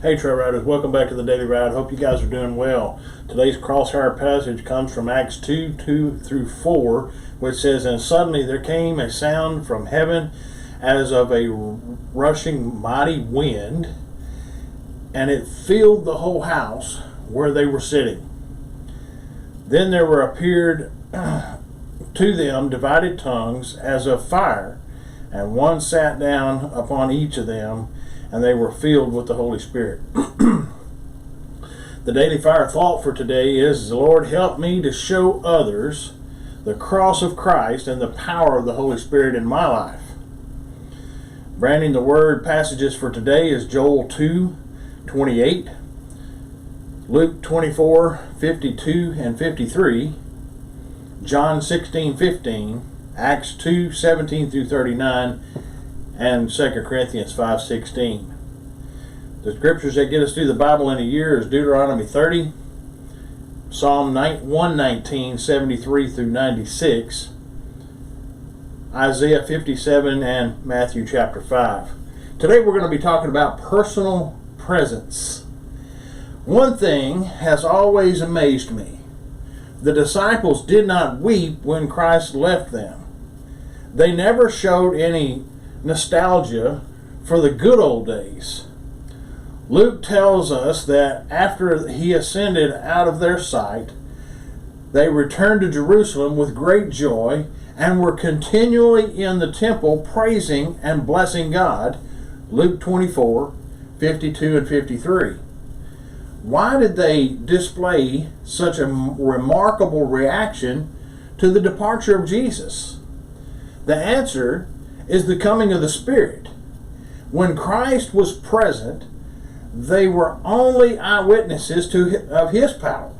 Hey Trail Riders, welcome back to the Daily Ride. Hope you guys are doing well. Today's crossfire passage comes from Acts 2:2-4, which says, "And suddenly there came a sound from heaven as of a rushing mighty wind, and it filled the whole house where they were sitting. Then there appeared to them divided tongues as of fire, and one sat down upon each of them, and they were filled with the Holy Spirit." The DailyFire thought for today is, "Lord, help me to show others the cross of Christ and the power of the Holy Spirit in my life." Branding the word passages for today is Joel 2:28, Luke 24:52 and 53, John 16:15, Acts 2:17-39, and 2 Corinthians 5:16. The scriptures that get us through the Bible in a year is Deuteronomy 30, Psalm 119, 73-96, Isaiah 57, and Matthew chapter 5. Today we're going to be talking about personal presence. One thing has always amazed me. The disciples did not weep when Christ left them. They never showed any nostalgia for the good old days. Luke tells us that after he ascended out of their sight, they returned to Jerusalem with great joy and were continually in the temple praising and blessing God. Luke 24:52 and 53. Why did they display such a remarkable reaction to the departure of Jesus? The answer is the coming of the Spirit. When Christ was present, they were only eyewitnesses of His power.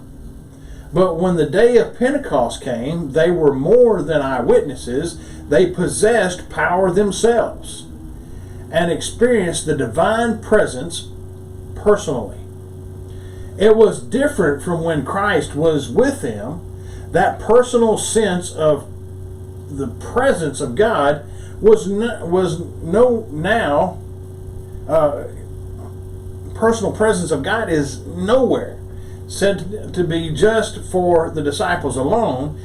But when the day of Pentecost came, they were more than eyewitnesses. They possessed power themselves and experienced the divine presence personally. It was different from when Christ was with them. That personal sense of the presence of God personal presence of God is nowhere, said to be just for the disciples alone,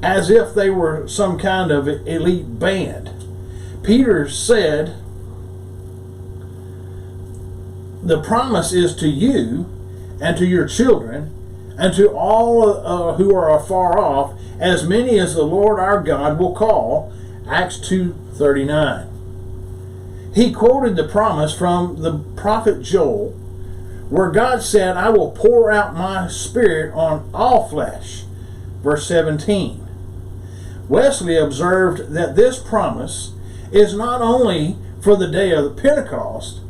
as if they were some kind of elite band. Peter said, "The promise is to you and to your children and to all who are afar off, as many as the Lord our God will call." Acts 2:39. He quoted the promise from the prophet Joel, where God said, "I will pour out my Spirit on all flesh." Verse 17. Wesley observed that this promise is not only for the day of the Pentecost,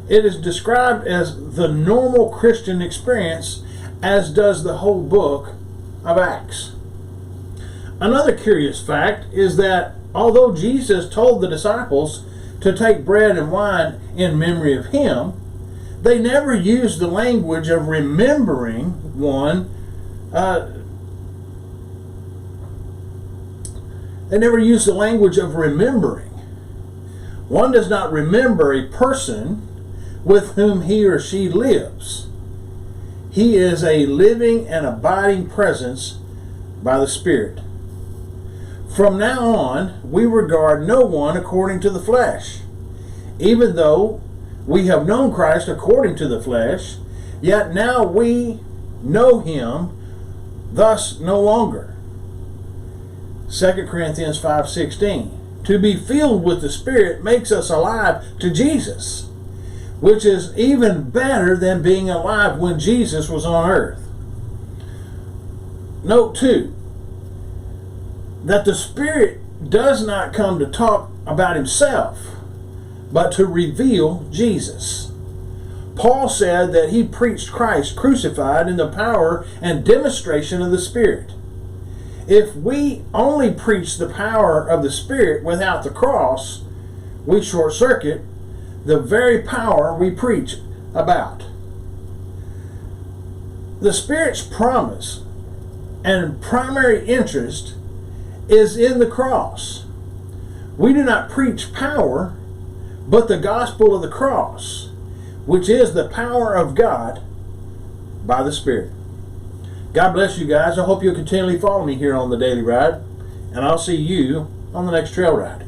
it is described as the normal Christian experience, as does the whole book of Acts. Another curious fact is that although Jesus told the disciples to take bread and wine in memory of Him, they never used the language of remembering one. They never used the language of remembering. One does not remember a person with whom he or she lives. He is a living and abiding presence by the Spirit. From now on, we regard no one according to the flesh. Even though we have known Christ according to the flesh, yet now we know Him thus no longer. 2 Corinthians 5:16. To be filled with the Spirit makes us alive to Jesus, which is even better than being alive when Jesus was on earth. Note too, that the Spirit does not come to talk about Himself, but to reveal Jesus. Paul said that he preached Christ crucified in the power and demonstration of the Spirit. If we only preach the power of the Spirit without the cross, we short circuit the very power we preach about. The Spirit's promise and primary interest is in the cross. We do not preach power, but the gospel of the cross. which is the power of God by the Spirit. God bless you guys. I hope you'll continually follow me here on the Daily Ride, and I'll see you on the next trail ride.